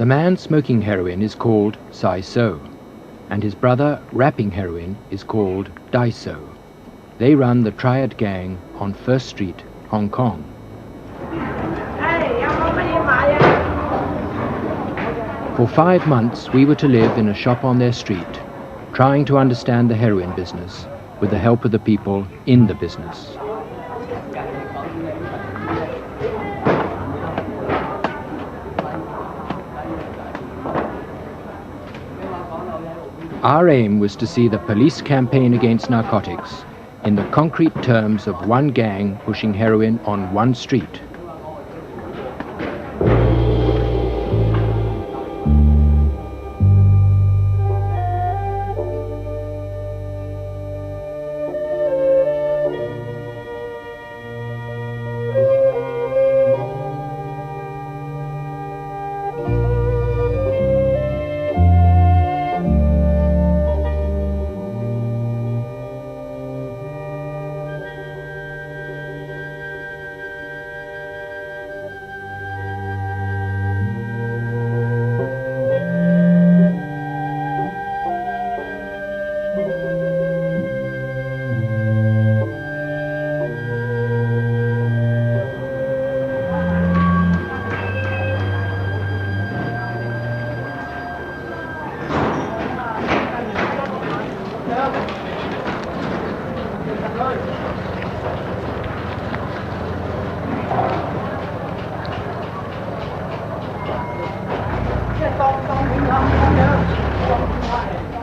The man smoking heroin is called Sai So, and his brother wrapping heroin is called Dai So. They run the Triad gang on First Street, Hong Kong. For 5 months we were to live in a shop on their street, trying to understand the heroin business with the help of the people in the business. Our aim was to see the police campaign against narcotics in the concrete terms of one gang pushing heroin on one street.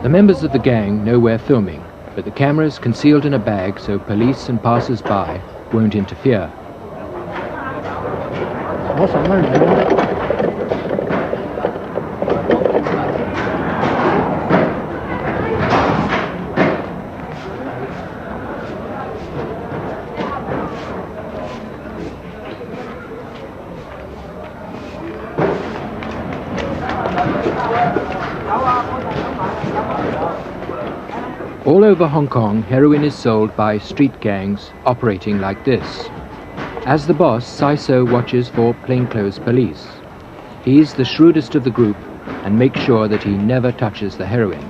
The members of the gang know we're filming, but the camera's concealed in a bag so police and passers-by won't interfere. All over Hong Kong, heroin is sold by street gangs operating like this. As the boss, Sai So watches for plainclothes police. He's the shrewdest of the group and makes sure that he never touches the heroin.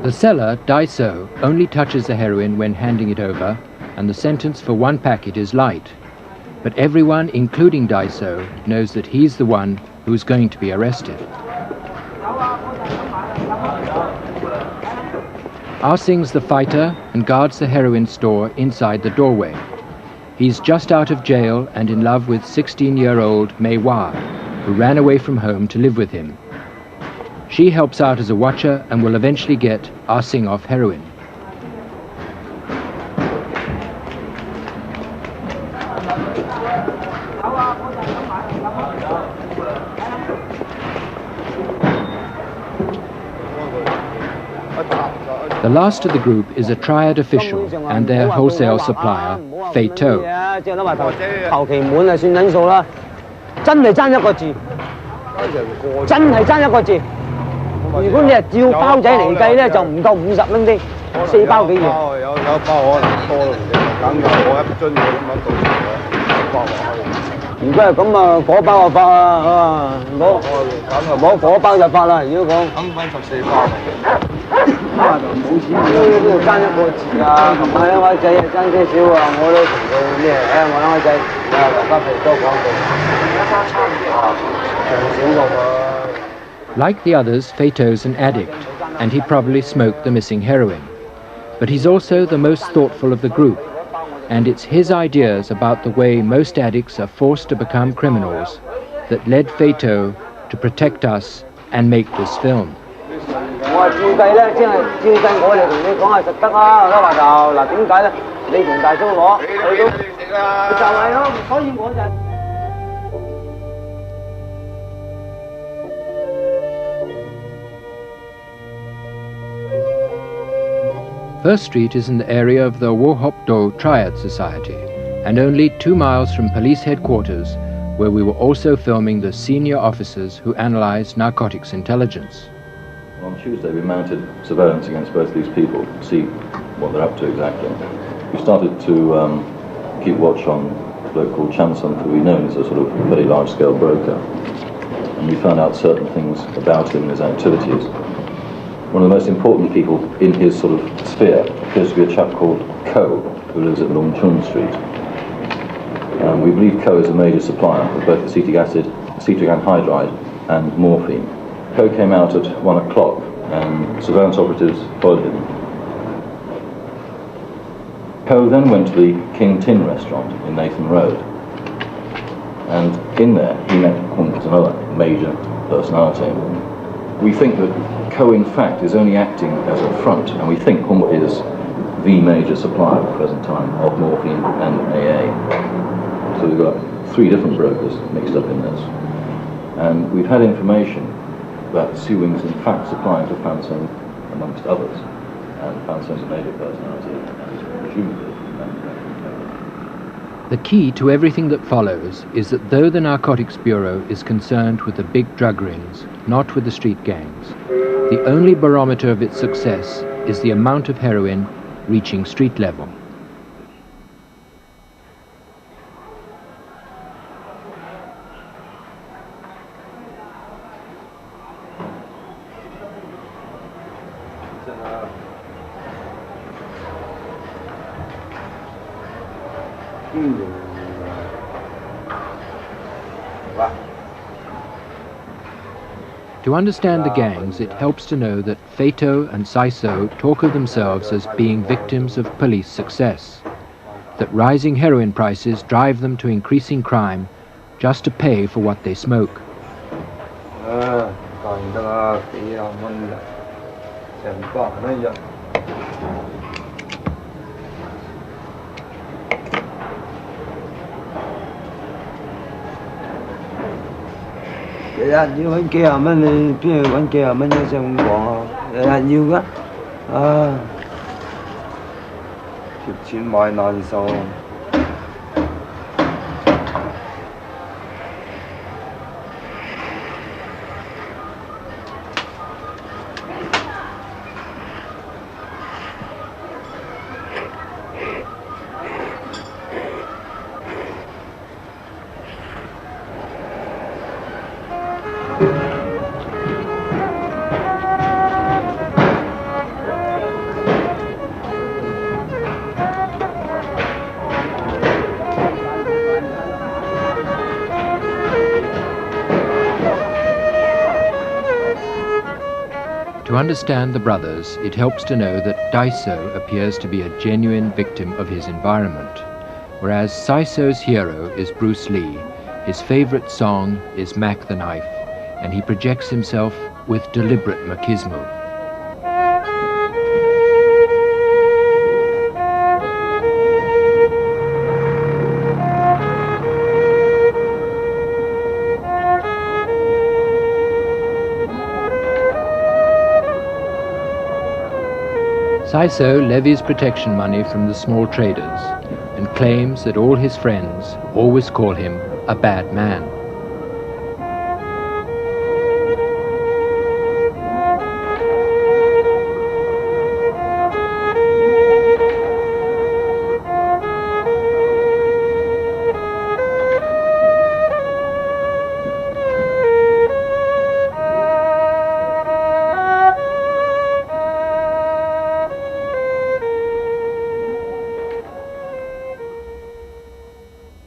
The seller, Dai So, only touches the heroin when handing it over, and the sentence for one packet is light. But everyone, including Dai So, knows that he's the one who's going to be arrested. Ah Sing's the fighter and guards the heroin store inside the doorway. He's just out of jail and in love with 16-year-old Mei Hua, who ran away from home to live with him. She helps out as a watcher and will eventually get Ah Sing off heroin. The last of the group is a Triad official and their wholesale supplier, Feito. Like the others, Feito's an addict, and he probably smoked the missing heroin. But he's also the most thoughtful of the group, and it's his ideas about the way most addicts are forced to become criminals that led Feito to protect us and make this film. First Street is in the area of the Wo Hop Do Triad Society, and only 2 miles from police headquarters, where we were also filming the senior officers who analyzed narcotics intelligence. On Tuesday we mounted surveillance against both these people to see what they're up to exactly. We started to keep watch on a bloke called Chanson, who we know is a sort of very large-scale broker. And we found out certain things about him and his activities. One of the most important people in his sort of sphere appears to be a chap called Ko, who lives at Lung Chun Street. We believe Ko is a major supplier of both acetic acid, acetic anhydride, and morphine. Ko came out at 1 o'clock, and surveillance operatives followed him. Ko then went to the King Tin restaurant in Nathan Road, and in there he met Hung as another major personality. We think that Ko in fact is only acting as a front, and we think Hung is the major supplier at the present time of morphine and AA. So we've got 3 different brokers mixed up in this. And we've had information that Siu Wing's in fact supplying to Fan Seng amongst others, and Fan Seng's a major personality and is presumably. The key to everything that follows is that though the Narcotics Bureau is concerned with the big drug rings, not with the street gangs, the only barometer of its success is the amount of heroin reaching street level. To understand the gangs, it helps to know that Feito and Saiso talk of themselves as being victims of police success, that rising heroin prices drive them to increasing crime just to pay for what they smoke. To understand the brothers, it helps to know that Daiso appears to be a genuine victim of his environment, whereas Saiso's hero is Bruce Lee. His favorite song is Mac the Knife, and he projects himself with deliberate machismo. Saiso levies protection money from the small traders and claims that all his friends always call him a bad man.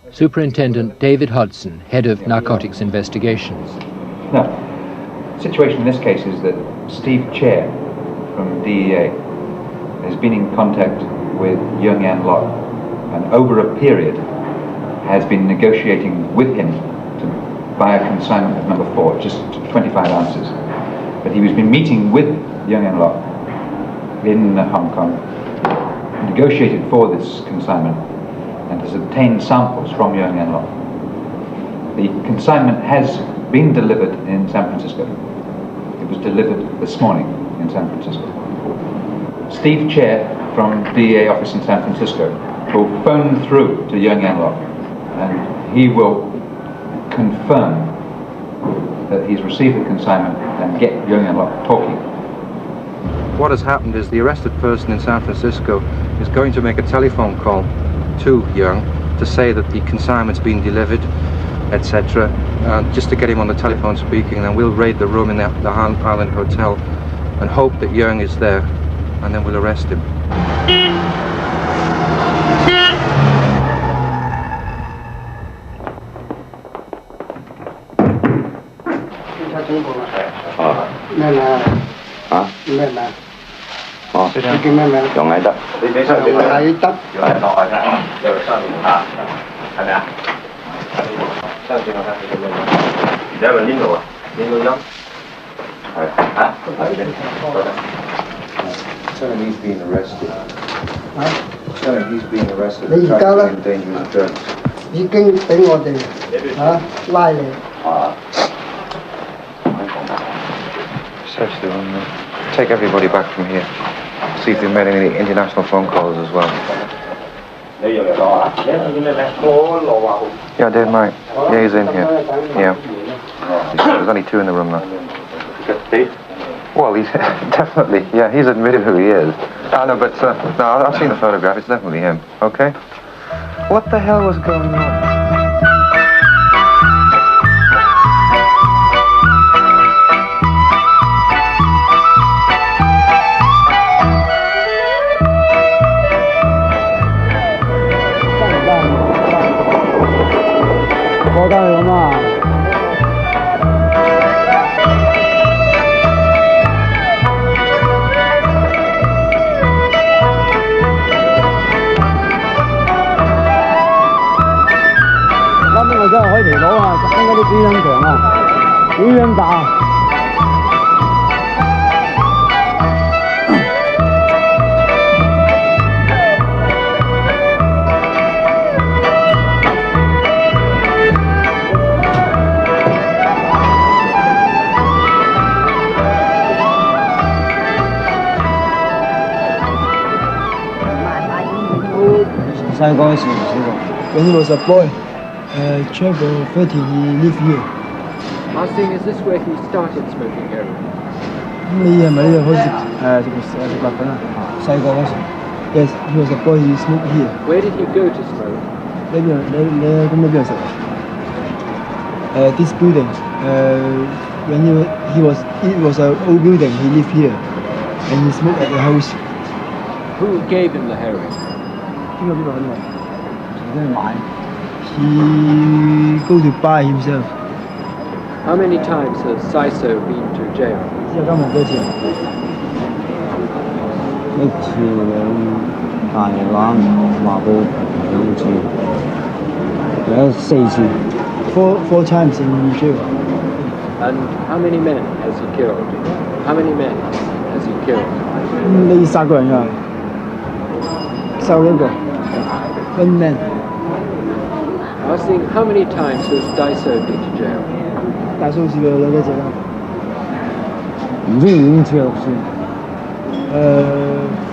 Superintendent David Hodson, head of narcotics investigations. Now, the situation in this case is that Steve Chair from DEA has been in contact with Yeung Yan Lok and over a period has been negotiating with him to buy a consignment of number 4, just 25 ounces. But he has been meeting with Yeung Yan Lok in Hong Kong, negotiated for this consignment, and has obtained samples from Yeung Yan Lok. The consignment has been delivered in San Francisco. It was delivered this morning in San Francisco. Steve Chair from DEA office in San Francisco will phone through to Yeung Yan Lok, and he will confirm that he's received the consignment and get Yeung Yan Lok talking. what has happened is the arrested person in San Francisco is going to make a telephone call to Young to say that the consignment's been delivered, etc., just to get him on the telephone speaking, and then we'll raid the room in the Island Hotel and hope that Young is there, and then we'll arrest him. Tell him he's being arrested. Tell him he's being arrested for trafficking dangerous drugs. 已經俾我哋拉你。 Search the room, take everybody back from here. See if they've made any international phone calls as well. Yeah, Dave might. Yeah, he's in here. Yeah. There's only 2 in the room now. Well, he's definitely, yeah, he's admitted who he is. No, but, no, I've seen the photograph, it's definitely him, okay? What the hell was going on? When he was a boy, Trevor 30, he lived here. Asking, is this where he started smoking heroin? Yes, he was a boy, he smoked here. Where did he go to smoke? This building, when it was an old building, he lived here. And he smoked at the house. Who gave him the heroin? He go to buy himself. How many times has Saiso been to jail? 之後今日幾多次啊？一次大欖華埔2次，有4次。Four times in jail. And how many men has he killed? How many men has he killed? 你殺個人㗎？殺咗一個。One man. Asking, how many times has Daiso been to jail? 大數試過兩幾次啦。唔知5次6次。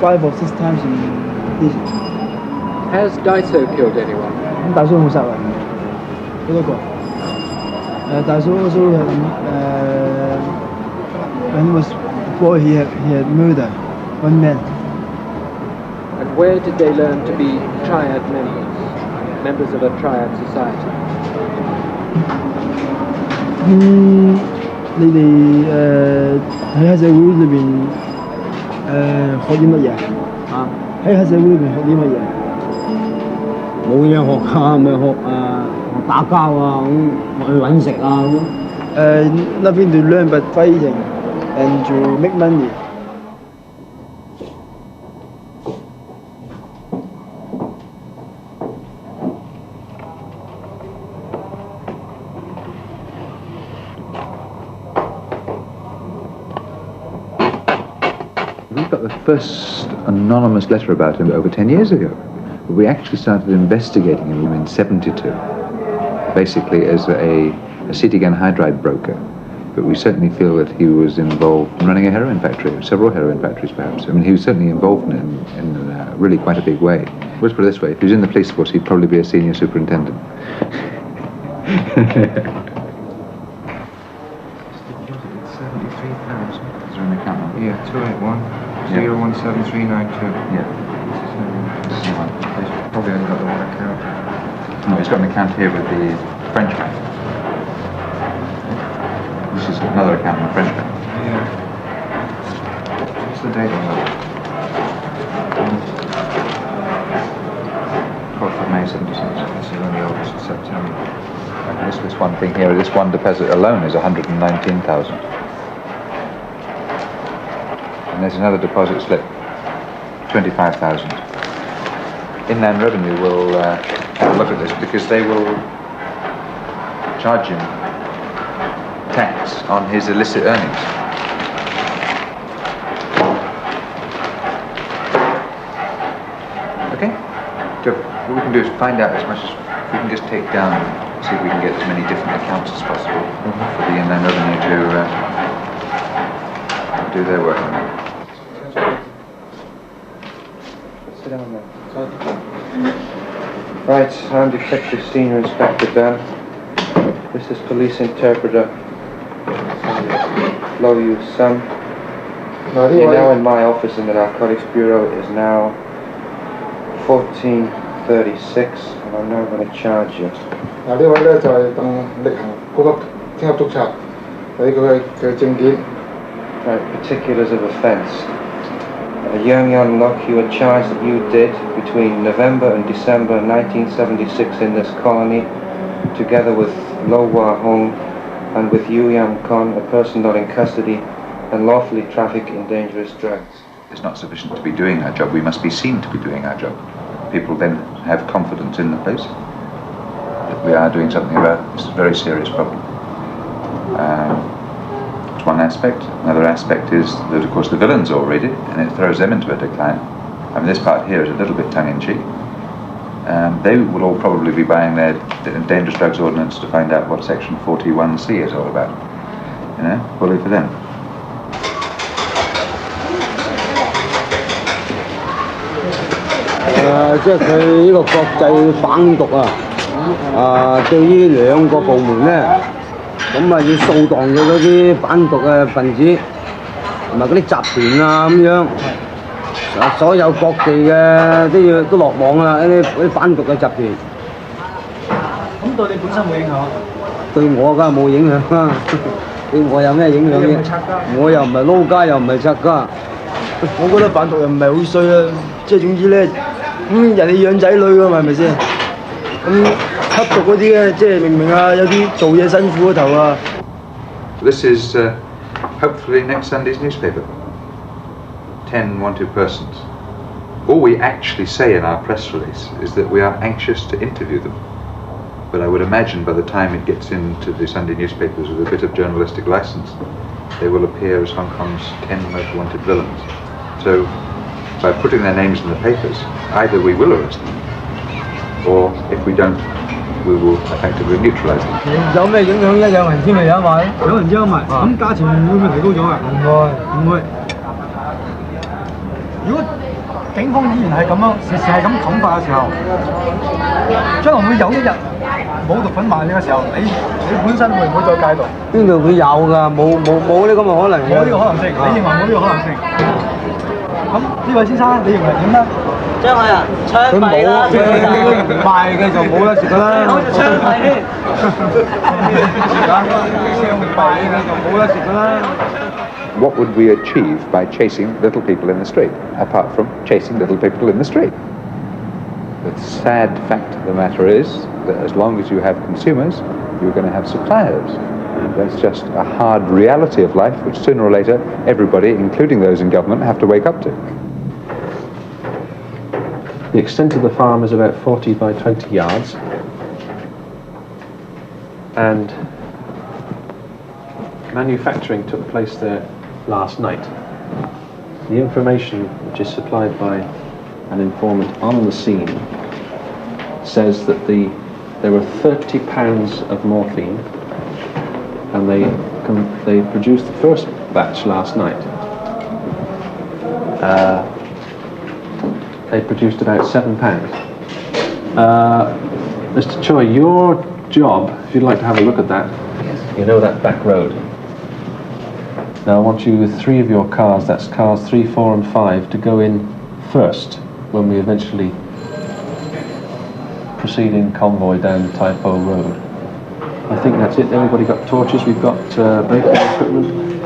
5 or 6 times in prison. Has Daiso killed anyone? 咁大數有冇殺人？幾多個？大數also when he was a boy he had murdered one man. And where did they learn to be Triad members of a Triad society? 你哋喺黑社會裏邊學啲乜嘢啊？喺黑社會裏邊學啲乜嘢？冇嘢學㗎，咪學打交啊，咁去揾食啊咁。Nothing to learn but fighting and to make money. We got the first anonymous letter about him over 10 years ago. We actually started investigating him in 72, basically as a acetic anhydride broker. But we certainly feel that he was involved in running a heroin factory, several heroin factories perhaps. I mean, he was certainly involved in really quite a big way. Let's put it this way, if he was in the police force, he'd probably be a senior superintendent. Yeah, 281. 017392. Yeah. This is one. He's probably only got the one account. No, he's got an account here with the French bank. This is another account in the French bank. Yeah. What's the date on that? 4th of May 76. This is only August, September. And this one thing here, this one deposit alone is 119,000. And there's another deposit slip, 25,000. Inland Revenue will have a look at this because they will charge him tax on his illicit earnings. Okay? So what we can do is find out as much as we can just take down, see if we can get as many different accounts as possible for the Inland Revenue to do their work on that. Sit down there. Right, I'm Detective Senior Inspector Dan. This is Police Interpreter Flo Yu Sam. You're now in my office in the Narcotics Bureau. It is now 14:36 and I'm now going to charge you. 呢位咧就係鄧力行高級聽級督察，睇佢嘅證件。 Right, particulars of offence. Young Lock, you were charged that you did between November and December 1976 in this colony, together with Lo Wah Hong and with Yu Yam Kon, a person not in custody, and lawfully traffic in dangerous drugs. It's not sufficient to be doing our job, we must be seen to be doing our job. People then have confidence in the place that we are doing something about this very serious problem. That's one aspect. Another aspect is that of course the villains all read it and it throws them into a decline. I mean, this part here is a little bit tongue-in-cheek. They will all probably be buying their dangerous drugs ordinance to find out what section 41C is all about. You know, bully for them. 即係佢呢個國際販毒對於兩個部門咧，咁要掃蕩咗嗰啲販毒嘅分子，同埋嗰啲集團咁樣，所有各地嘅都落網啦，啲販毒嘅集團。咁對你本身冇影響？對我梗係冇影響啦，對我有咩影響啫？我又唔係撈家，又唔係拆家。我覺得販毒又唔係好衰啦，即係總之咧。 咁人哋養仔女㗎嘛，係咪先？咁吸毒嗰啲咧，即係明明有啲做嘢辛苦嗰頭啊。This is hopefully next Sunday's newspaper. 10 wanted persons. All we actually say in our press release is that we are anxious to interview them. But I would imagine by the time it gets into the Sunday newspapers with a bit of journalistic license, they will appear as Hong Kong's 10 most wanted villains. So, by putting their names in the papers, either we will arrest them, or if we don't, we will effectively neutralise them. 有咩影響咧？有人簽咪有賣？有人簽埋，咁價錢會唔會提高咗啊？唔會。如果警方依然係咁樣，時時係咁冚法嘅時候，將來會有一日冇毒品賣嘅時候，你本身會唔會再戒毒？邊度會有㗎？冇呢咁嘅可能。冇呢個可能性，你認為冇呢個可能性？ 咁呢位先生，你認為點咧？將佢槍斃啦！佢唔賣嘅就冇得食㗎啦。好似槍斃添。What would we achieve by chasing little people in the street, apart from chasing little people in the street? The sad fact of the matter is that as long as you have consumers, you're going to have suppliers. That's just a hard reality of life, which sooner or later everybody, including those in government, have to wake up to. The extent of the farm is about 40 by 20 yards, and manufacturing took place there last night. The information which is supplied by an informant on the scene says that there were 30 pounds of morphine, and they produced the first batch last night. They produced about 7 pounds. Mr. Choi, your job, if you'd like to have a look at that, you know that back road. Now I want you with 3 of your cars, that's cars 3, 4 and 5, to go in first when we eventually proceed in convoy down Taipo Road. I think that's it. Everybody got torches, we've got braking equipment.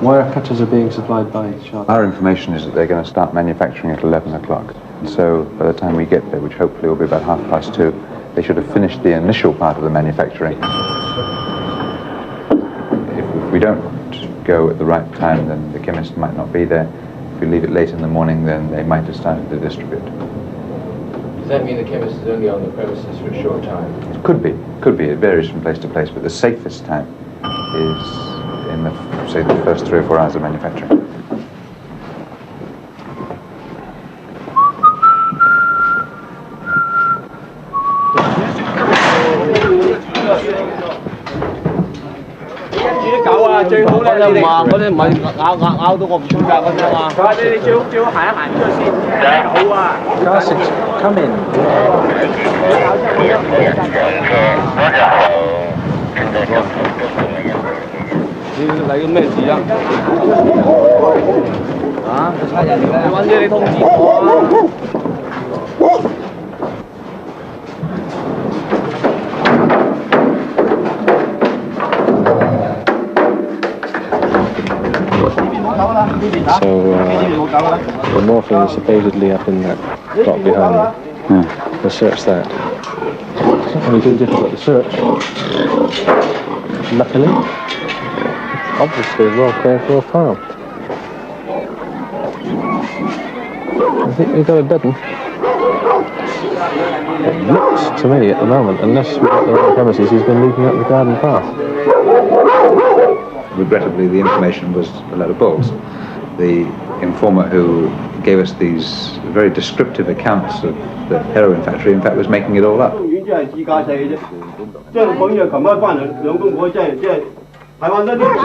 Wire cutters are being supplied by Charlie. Our information is that they're going to start manufacturing at 11 o'clock. So by the time we get there, which hopefully will be about 2:30, they should have finished the initial part of the manufacturing. If we don't go at the right time, then the chemist might not be there. If we leave it late in the morning, then they might have started to distribute. Does that mean the chemist is only on the premises for a short time? It could be. It varies from place to place, but the safest time is in the, say, the first 3 or 4 hours of manufacturing. Come in. So, the morphine is supposedly up in that block behind me. We'll search that. It's not really too difficult to search. Luckily, obviously well cared for a file. I think we've got a dozen. It looks to me at the moment, unless we've got the right premises, he's been leaking up the garden path. Regrettably, the information was a load of balls. The informer who gave us these very descriptive accounts of the heroin factory, in fact, was making it all up. Just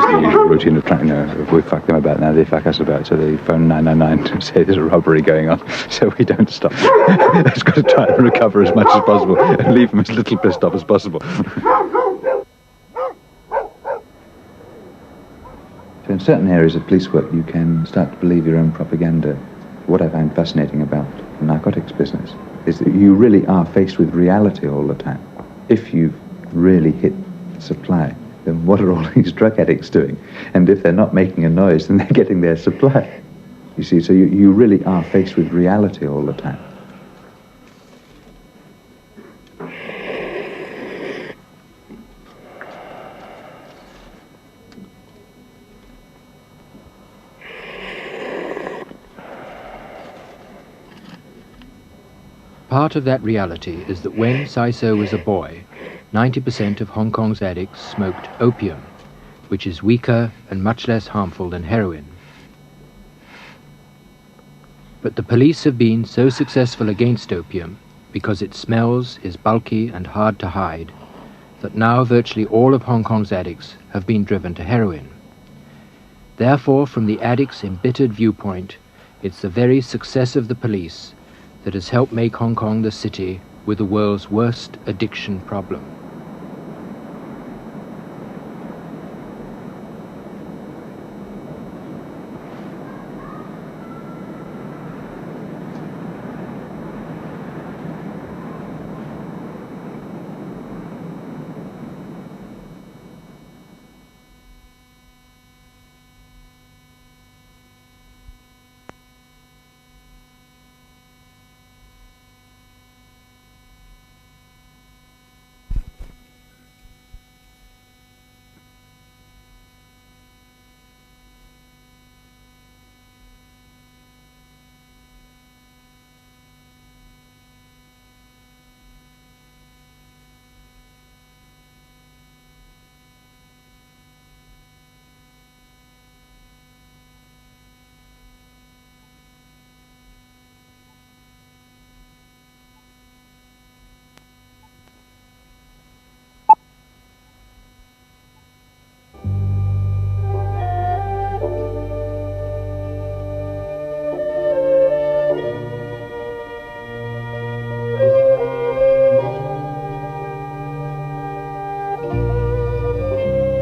the usual routine of trying to, if we fuck them about now, they fuck us about, so they phone 999 to say there's a robbery going on, so we don't stop. Just got to try and recover as much as possible and leave them as little pissed off as possible. So in certain areas of police work, you can start to believe your own propaganda. What I find fascinating about the narcotics business is that you really are faced with reality all the time. If you've really hit supply, then what are all these drug addicts doing? And if they're not making a noise, then they're getting their supply. You see, so you really are faced with reality all the time. Part of that reality is that when Saiso was a boy, 90% of Hong Kong's addicts smoked opium, which is weaker and much less harmful than heroin. But the police have been so successful against opium because it smells, is bulky and hard to hide, that now virtually all of Hong Kong's addicts have been driven to heroin. Therefore, from the addicts' embittered viewpoint, it's the very success of the police that has helped make Hong Kong the city with the world's worst addiction problem.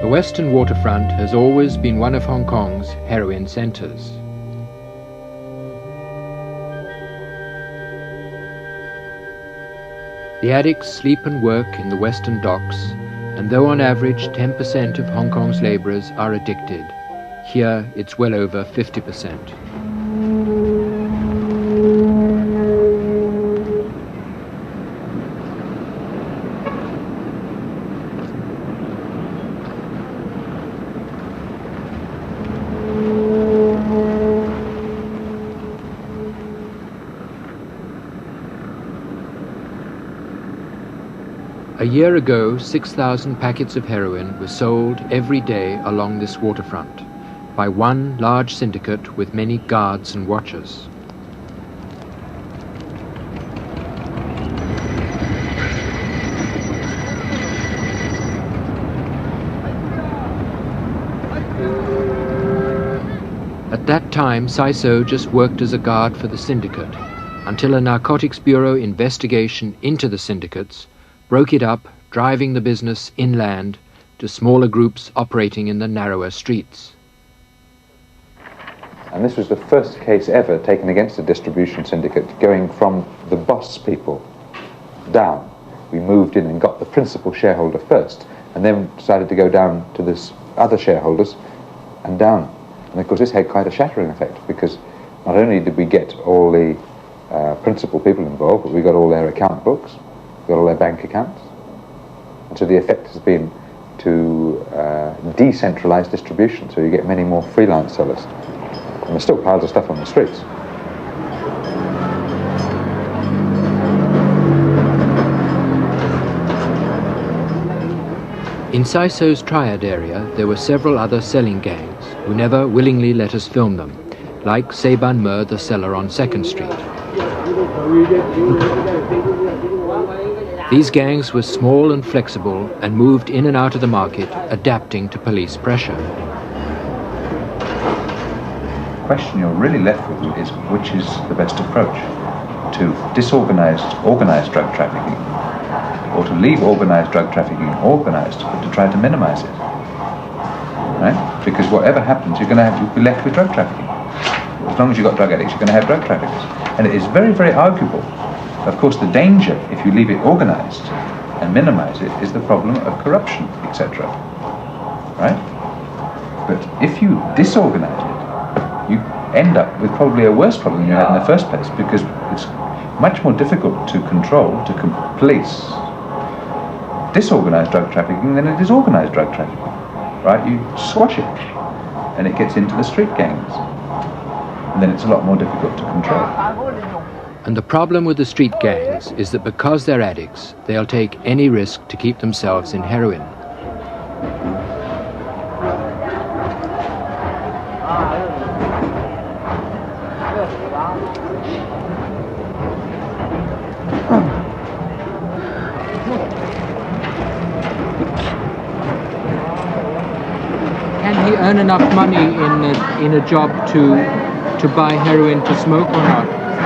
Western waterfront has always been one of Hong Kong's heroin centres. The addicts sleep and work in the Western docks, and though on average 10% of Hong Kong's labourers are addicted, here it's well over 50%. A year ago, 6,000 packets of heroin were sold every day along this waterfront by one large syndicate with many guards and watchers. At that time, Saiso just worked as a guard for the syndicate, until a Narcotics Bureau investigation into the syndicates broke it up, driving the business inland to smaller groups operating in the narrower streets. And this was the first case ever taken against a distribution syndicate going from the boss people down. We moved in and got the principal shareholder first, and then decided to go down to this other shareholders and down. And of course this had quite a shattering effect, because not only did we get all the principal people involved, but we got all their account books, got all their bank accounts. And so the effect has been to decentralize distribution, so you get many more freelance sellers. And there's still piles of stuff on the streets. In Saiso's Triad area, there were several other selling gangs who never willingly let us film them, like Seiban Mer, the seller on 2nd Street. These gangs were small and flexible and moved in and out of the market, adapting to police pressure. The question you're really left with is which is the best approach? To disorganized, organized drug trafficking, or to leave organized drug trafficking organized, but to try to minimize it. Right? Because whatever happens, you'll be left with drug trafficking. As long as you've got drug addicts, you're going to have drug traffickers. And it is very, very arguable. Of course, the danger, if you leave it organized and minimize it, is the problem of corruption, etc. Right? But if you disorganize it, you end up with probably a worse problem than you had in the first place, because it's much more difficult to control, to police disorganized drug trafficking than it is organized drug trafficking. Right? You squash it, and it gets into the street gangs. And then it's a lot more difficult to control. And the problem with the street gangs is that because they're addicts, they'll take any risk to keep themselves in heroin. Can he earn enough money in a job to buy heroin to smoke or not?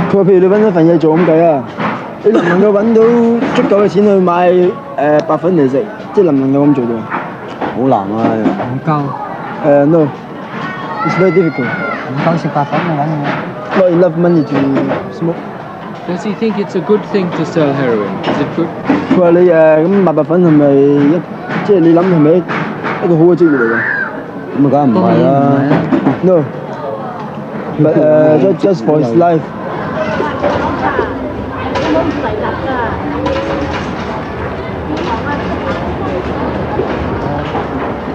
佢話譬如你揾一份嘢做咁計啊，你能唔能夠揾到足夠嘅錢去買白粉嚟食？即係能唔能夠咁做到？好難啊！唔夠。No, it's very difficult. 唔夠食白粉嘅揾嘅。Not enough money to smoke. Does he think it's a good thing to sell heroin? Is it good? 佢話你咁賣白粉係咪即係你諗係咪一個好嘅職業嚟㗎？咁啊，梗係唔係啦。No, but just for his life.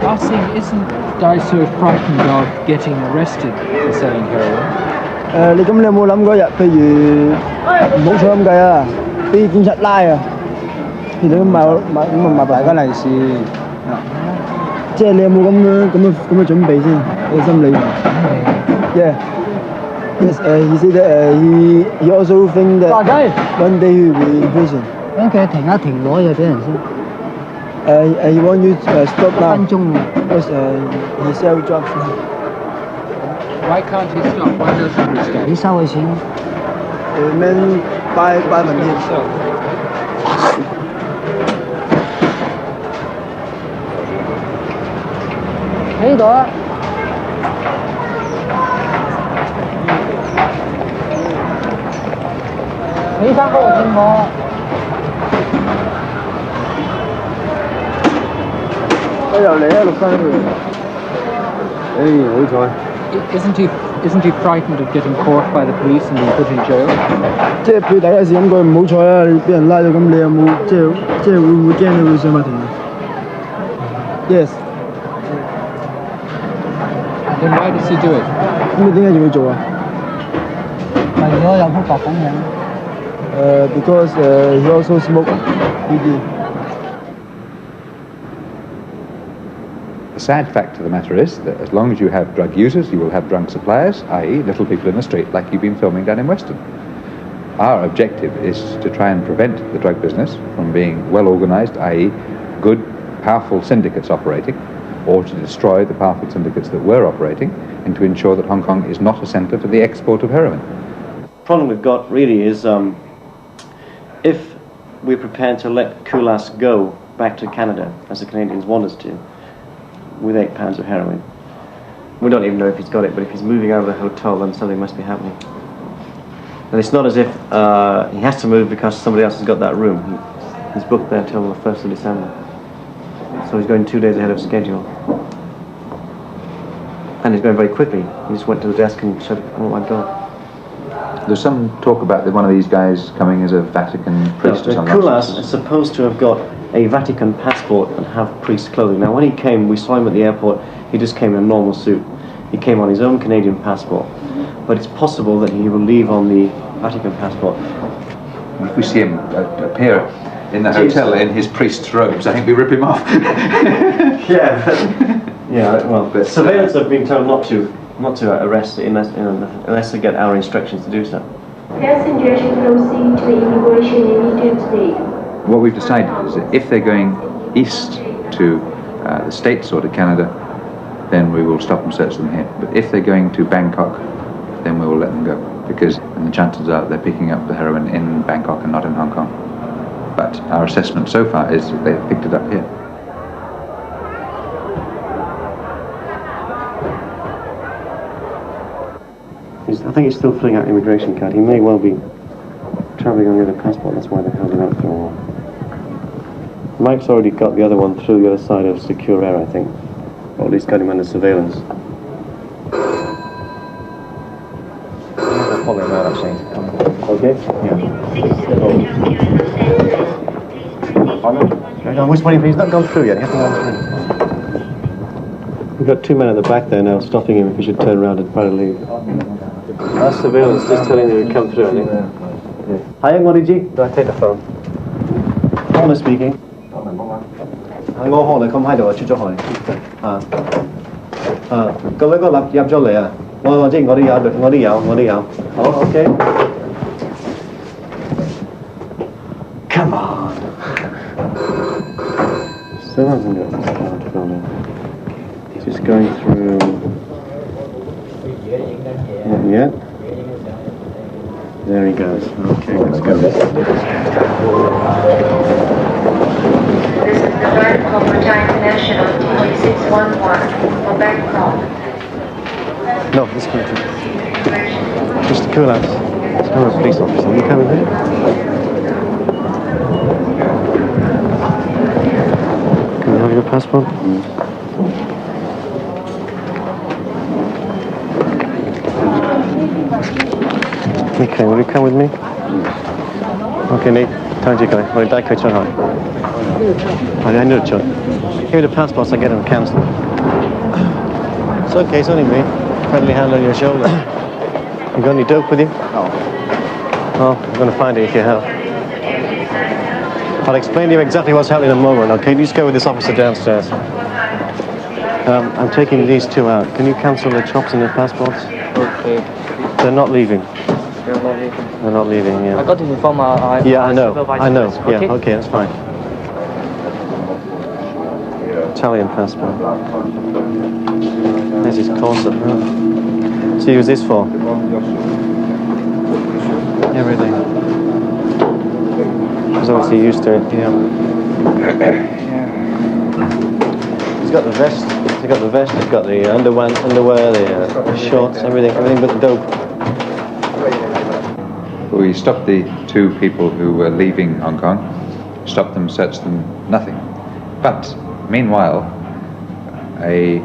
Asking, isn't Dai so frightened of getting arrested for selling heroin? 你有冇諗過日？譬如唔好彩咁計啊，俾警察拉啊，你咁賣大家利是，即係你有冇咁嘅準備先？你心理？Yeah. Yes, he said that he also think that one day he will be in prison. 咁佢停一停攞嘢俾人先。He want you to stop now. 1分鐘because he sell drugs. Why can't he stop? Why doesn't he stop? 你收佢錢。Man buy phần tiền. 呢度啊。你翻嗰個電話。我又嚟啊，陸生。好彩。Isn't he frightened of getting caught by the police and being put in jail? 即係佢第一時感覺唔好彩啊！你俾人拉咗咁，你有冇即係會唔會驚你會上法庭啊 ？Yes。Then why does he do it? 咁你點解仲要做啊？為咗有幅白粉影。Because he also smoke weed. The sad fact of the matter is that as long as you have drug users, you will have drug suppliers, i.e. little people in the street like you've been filming down in Weston. Our objective is to try and prevent the drug business from being well organised, i.e. good, powerful syndicates operating, or to destroy the powerful syndicates that were operating, and to ensure that Hong Kong is not a centre for the export of heroin. The problem we've got really is if we're prepared to let Koulas go back to Canada, as the Canadians want us to, with 8 pounds of heroin. We don't even know if he's got it, but if he's moving out of the hotel, then something must be happening. And it's not as if he has to move because somebody else has got that room. He's booked there till the 1st of December. So he's going 2 days ahead of schedule. And he's going very quickly. He just went to the desk and said, oh my God. There's some talk about one of these guys coming as a Vatican priest or something. Koulas is supposed to have got a Vatican passport and have priest clothing. Now when he came, we saw him at the airport, he just came in a normal suit. He came on his own Canadian passport. But it's possible that he will leave on the Vatican passport. If we see him appear in the hotel in his priest's robes, I think we rip him off. But surveillance have been told not to arrest unless they get our instructions to do so. Passengers should proceed to immigration immediately. What we've decided is that if they're going east to the States or to Canada, then we will stop and search them here. But if they're going to Bangkok, then we will let them go, because the chances are they're picking up the heroin in Bangkok and not in Hong Kong. But our assessment so far is that they've picked it up here. I think he's still filling out immigration card. He may well be travelling on the other passport, that's why they held him out for a while. Mike's already got the other one through the other side of secure air, I think. Or at least got him under surveillance. I'll follow him out, actually. Okay? Yeah. I'm just waiting for him. He's not gone through yet. He hasn't gone through. We've got 2 men at the back there now, stopping him if he should turn around and try to leave. That's surveillance, just telling him to come through, I think. Hi, what did you? Do I take the phone? Honor speaking. 我可能咁喺度啊，出咗去咁呢個入咗嚟啊，我知我都有，好 OK。Come on。Still hasn't got this card filming. Just going through. Not yet. There he goes. Okay, let's go. This is the Red Computer International T611 for Bangkok. No, this country. Mr. Koulas, I'm a police officer. You coming here? Can I have your passport? Okay, will you come with me? Okay, Nate. Time to go. Well, that coach on high. I know, John. Here are the passports I get them cancelled. It's okay, it's only me. Friendly hand on your shoulder. You got any dope with you? No. Well, I'm going to find it if you have. I'll explain to you exactly what's happening in a moment, okay? You just go with this officer downstairs. I'm taking these 2 out. Can you cancel the chops and the passports? Okay. They're not leaving. They're not leaving, yeah. I got it from yeah, I know. Okay? Yeah, okay, that's fine. Italian passport. There's his corset. So you use this for? Everything. He's obviously used to it, yeah. He's got the vest. He's got the vest, he's got the underwear, the shorts, everything but the dope. We stopped the two people who were leaving Hong Kong, stopped them, searched them, nothing. But meanwhile,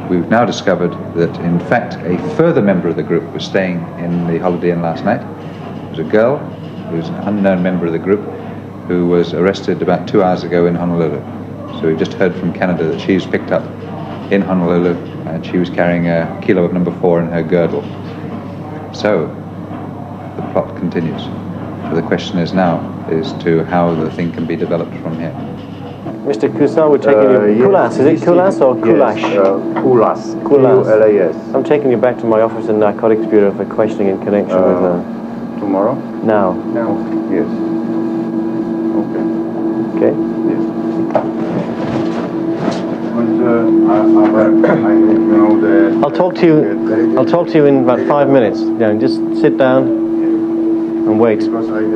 we've now discovered that in fact a further member of the group was staying in the Holiday Inn last night. It was a girl who was an unknown member of the group who was arrested about 2 hours ago in Honolulu. So we've just heard from Canada that she's picked up in Honolulu and she was carrying a kilo of number 4 in her girdle. So the plot continues. So the question is now as to how the thing can be developed from here. Mr. Kusal, we're taking you... Kulas, is it Kulas or Kulash? Yes, Kulas. Kulas. I'm taking you back to my office in Narcotics Bureau for questioning in connection with... Tomorrow? Now. Now? Yes. Okay. Okay? Yes. I'll talk to you in about 5 minutes. Yeah, just sit down and wait. Because I have,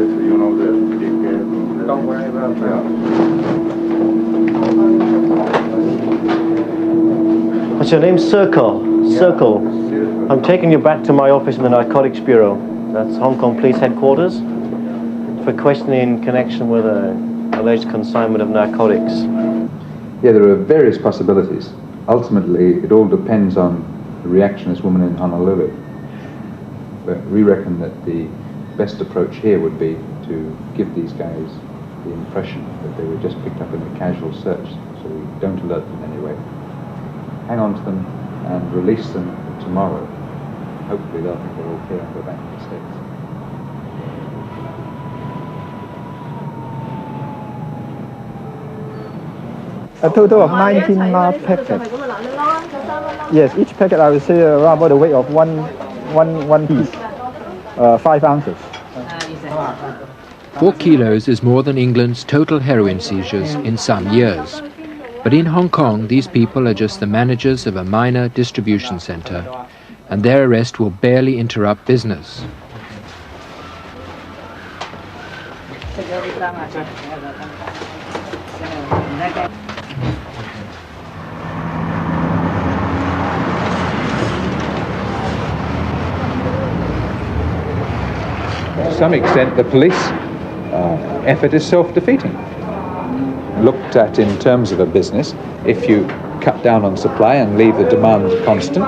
don't worry about that. What's your name? Circle. Circle. I'm taking you back to my office in the Narcotics Bureau. That's Hong Kong Police Headquarters for questioning in connection with an alleged consignment of narcotics. Yeah, there are various possibilities. Ultimately, it all depends on the reaction of this woman in Honolulu. But we reckon that the best approach here would be to give these guys the impression that they were just picked up in a casual search, so we don't alert them in any way. Hang on to them and release them tomorrow. Hopefully they'll think they're all clear and go back to the States. A total of 19 large packets. Yes, each packet I would say around about the weight of one piece, 5 ounces. 4 kilos is more than England's total heroin seizures in some years. But in Hong Kong, these people are just the managers of a minor distribution centre, and their arrest will barely interrupt business. To some extent, the police effort is self-defeating. Looked at in terms of a business, if you cut down on supply and leave the demand constant,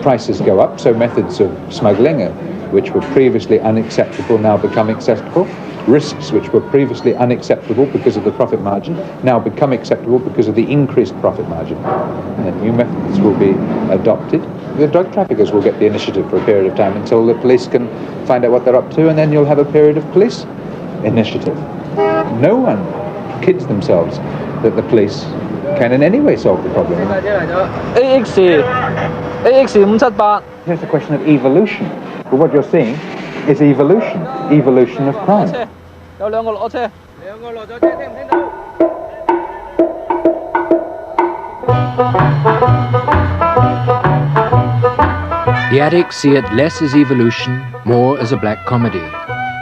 prices go up, so methods of smuggling, which were previously unacceptable, now become acceptable. Risks which were previously unacceptable because of the profit margin now become acceptable because of the increased profit margin. And new methods will be adopted. The drug traffickers will get the initiative for a period of time until the police can find out what they're up to, and then you'll have a period of police initiative. No one kids themselves that the police can in any way solve the problem. Here's a question of evolution. But what you're seeing is evolution of crime. The addicts see it less as evolution, more as a black comedy.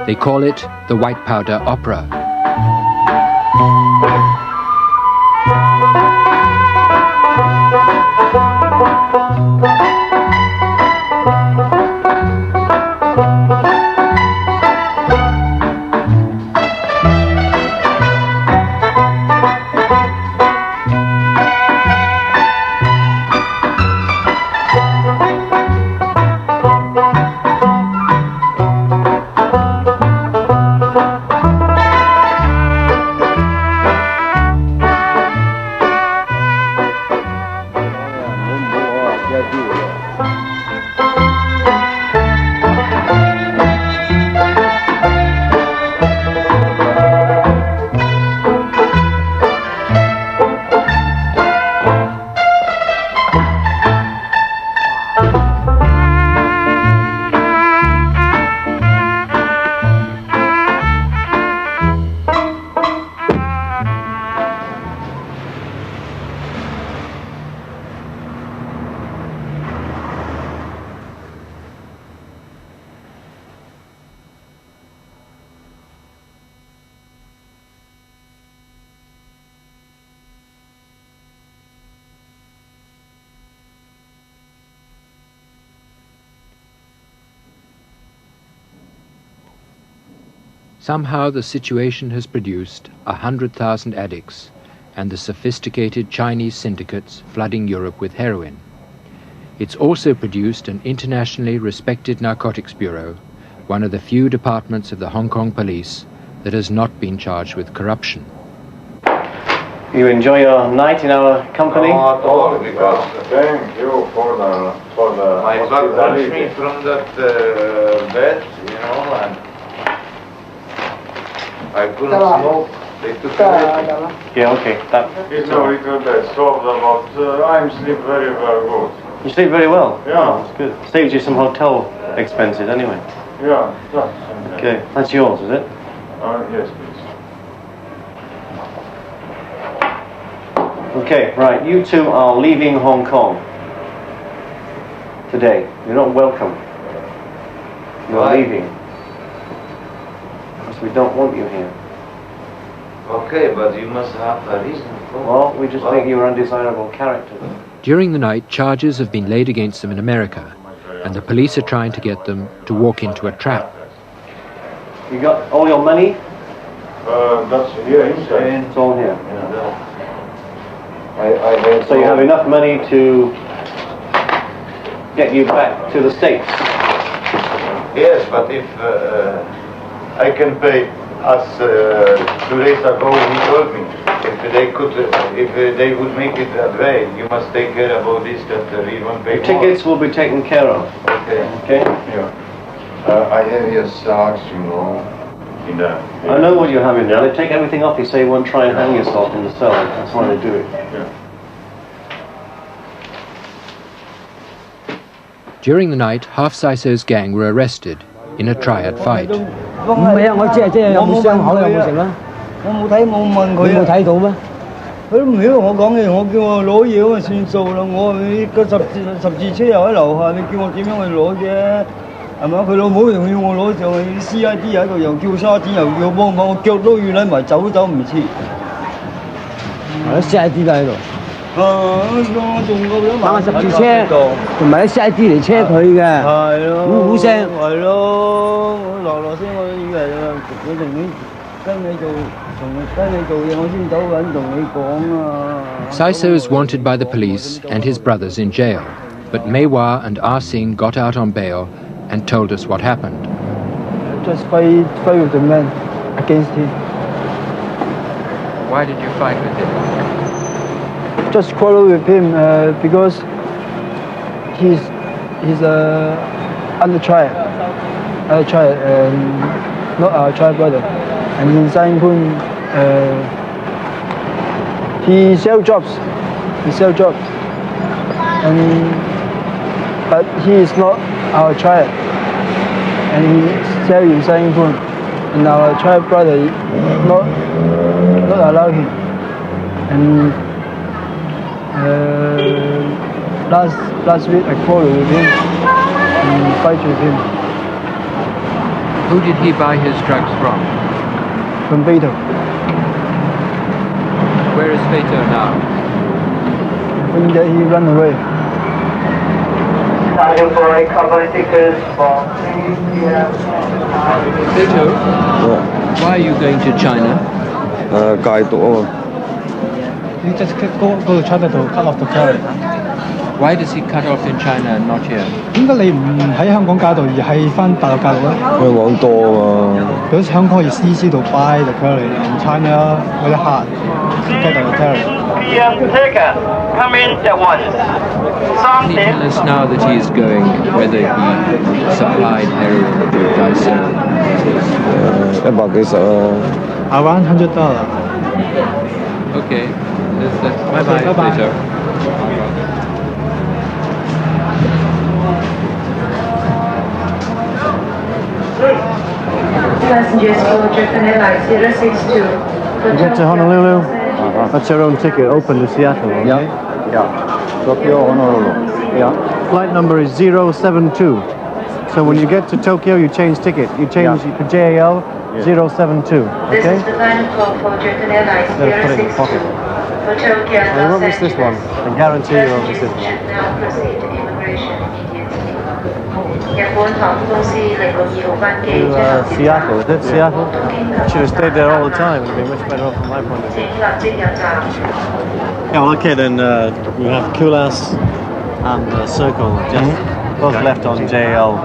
They call it the white powder opera. Somehow the situation has produced 100,000 addicts and the sophisticated Chinese syndicates flooding Europe with heroin. It's also produced an internationally respected narcotics bureau, one of the few departments of the Hong Kong police that has not been charged with corruption. You enjoy your night in our company? Not at all, because thank you for the my dog pushed me from that bed, you know, and I couldn't smoke. They took everything. Yeah, okay. It's a little bit soft, but I'm sleep very, very good. You sleep very well? Yeah. Oh, that's good. Saves you some hotel expenses anyway. Yeah, Okay, that's yours, is it? Yes, please. Okay, right. You two are leaving Hong Kong today. You're not welcome. You're leaving. Because we don't want you here. Okay, but you must have a reason for it. Well, we just think you're undesirable character. During the night, charges have been laid against them in America, and the police are trying to get them to walk into a trap. You got all your money? That's here inside. It's all here. So you have enough money to get you back to the States? Yes, but if I can pay, as 2 days ago he told me, if they would make it that way, you must take care about this, that we won't pay The tickets will be taken care of. Okay. Okay? Yeah. I have your socks, you know, in the... I know what you have in there. They take everything off you so you won't try and hang yourself in the cell. That's why they do it. Yeah. During the night, half Saiso's gang were arrested in a Triad fight. 唔係啊，我即係有冇傷口有冇成啊？我冇睇冇問佢啊。你冇睇到咩？佢都唔曉同我講嘢，我叫我攞嘢咁就算數啦。我個十字車又喺樓下，你叫我點樣去攞啫？係咪啊？佢老母又要我攞就係 CID 喺度，又叫沙展，又叫我幫我腳都要攆埋，走唔切。係 CID 都喺度。打埋十字車，同埋啲 CID 嚟車佢嘅，係咯，呼呼聲，係咯，落聲，我以為佢同你跟你做嘢，我先走緊同你講啊。Saiso is wanted by the police and his brothers in jail, but Mei Hua and Ah Sing got out on bail and told us what happened. Just fight with the men against him. Why did you fight with him? Just quarrel with him because he's under trial, not our trial brother. And in Saigon, he sell jobs, but he is not our trial, and he sell in Saigon, and our trial brother not allow him, and. Last week I quarreled with him and fight with him. Who did he buy his drugs from? From Beto. Where is Beto now? I think that he ran away. Beto, why are you going to China? 戒毒啊！ He just go to China to cut off the ferry. Why does he cut off in China and not here? 點解你唔喺香港戒毒，而係翻大陸戒毒咧？香港多啊嘛。Because Hong Kong is easy to buy the curry. In China, very hard to get the curry. Come in at once. Can you tell us now that he is going whether he supplied heroin to Daiso? 100幾十啊。Around $100. Okay. Bye-bye. Beto. Passengers for Japan Airlines 062. You get to Honolulu, that's your own ticket, open to Seattle. Okay? Yeah. Tokyo, Honolulu. Yeah. Flight number is 072. So when you get to Tokyo, you change ticket. You change for JAL 072. Okay? This is the final call for Japan Airlines Put it in the pocket. 062. For Tokyo and You Los won't miss this one. Angeles. I guarantee you won't miss this one. Passengers should now proceed to immigration immediately. Seattle, is it? Seattle? Should have stayed there all the time. It would be much better off from my point of view. Yeah, well, okay, then we have Kulas and Circle just both left on JL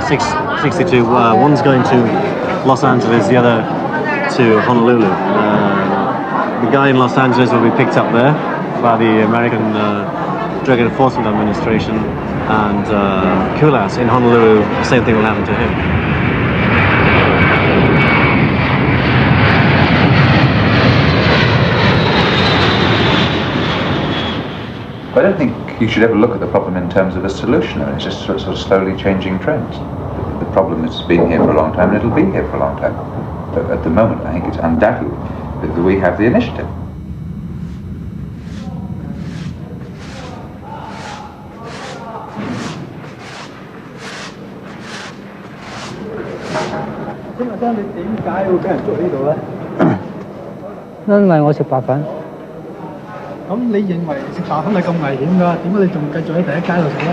662. One's going to Los Angeles, the other to Honolulu. The guy in Los Angeles will be picked up there by the American Drug Enforcement Administration, and Kulas in Honolulu, the same thing will happen to him. I don't think you should ever look at the problem in terms of a solution. I mean, it's just sort of slowly changing trends. The problem has been here for a long time, and it'll be here for a long time. But at the moment, I think it's undoubtedly that we have the initiative.因為我食白粉。咁你認為食白粉係咁危險㗎？點解你仲繼續喺第一街度食咧？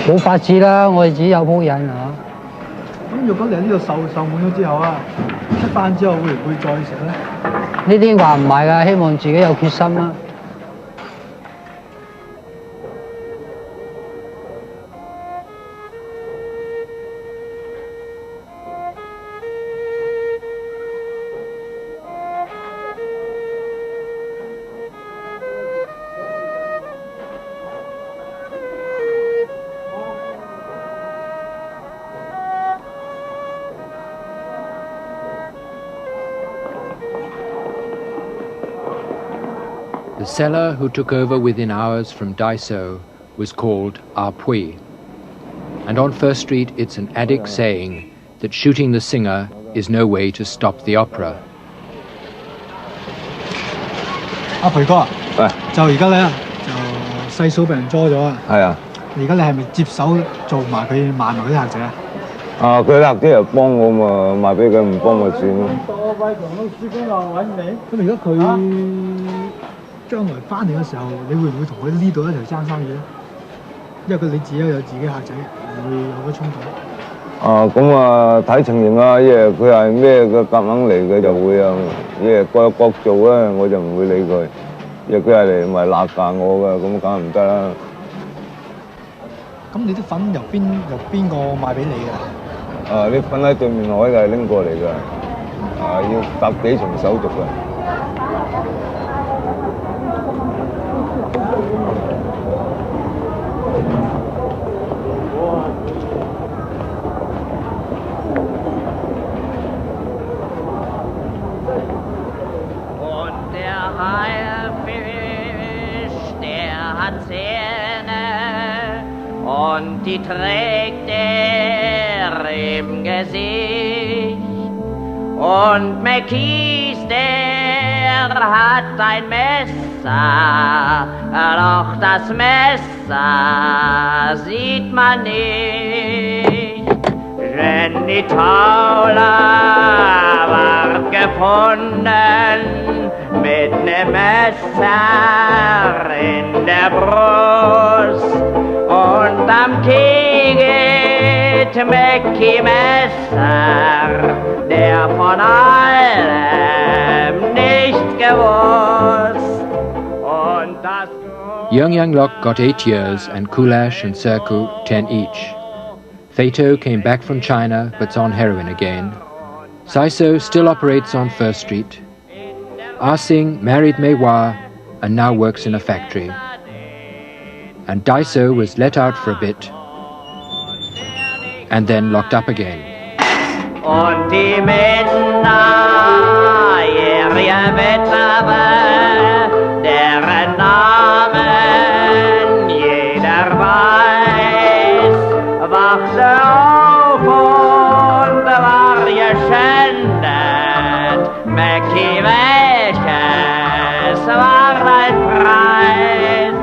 冇法子啦，我哋自己有鋪癮啊。咁如果你喺呢度受滿咗之後啊，出翻之後會唔會再食咧？呢啲話唔係㗎，希望自己有決心啦。The seller who took over within hours from Daiso was called Apui. And on First Street it's an addict saying that shooting the singer is no way to stop the opera. 阿培哥，就而家咧就細數俾人捉咗啊！係啊！而家你係咪接手做埋佢賣埋嗰啲客仔啊？佢客啲又幫我嘛，賣俾佢唔幫我算咯。咁而家佢將來翻嚟嘅時候，你會唔會同佢呢度一齊爭生意咧？因為你自己有自己客仔，唔會有乜衝突。咁睇情形啊，因為佢係咩嘅夾硬嚟嘅就會啊，因為各有各做咧，我就唔會理佢。因為佢係嚟咪勒價我嘅，咁梗係唔得啦。咁你啲粉由邊個賣俾你㗎？啲粉喺對面海係拎過嚟㗎，要搭幾重手續㗎。Und die trägt er im Gesicht. Und McKees, der hat ein Messer, doch das Messer sieht man nicht. Jenny Tauler ward gefunden mit nem Messer in der Brust. Und am Knie geht Mackie Messer, der von allem nichts gewusst. Und das Young Lok got 8 years and Kulash and Serku 10 each. Fato came back from China but's on heroin again. Saiso still operates on First Street. Ah Sing married Mei Hua and now works in a factory. And Daiso was let out for a bit and then locked up again. Und die minderjährige Witwe, deren Namen jeder weiß, wachte auf und war geschändet. Mackie, welches war dein Preis?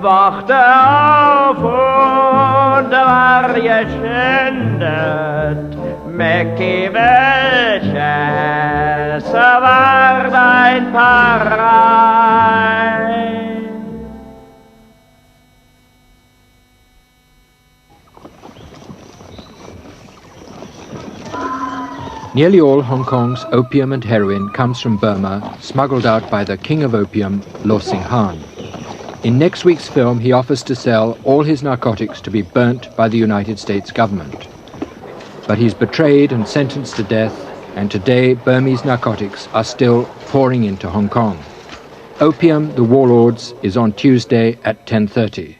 Wachte auf und war geschändet. Mackie, welches war dein Preis? Nearly all Hong Kong's opium and heroin comes from Burma, smuggled out by the king of opium, Lo Sing-han. In next week's film, he offers to sell all his narcotics to be burnt by the United States government. But he's betrayed and sentenced to death, and today Burmese narcotics are still pouring into Hong Kong. Opium, the Warlords is on Tuesday at 10:30.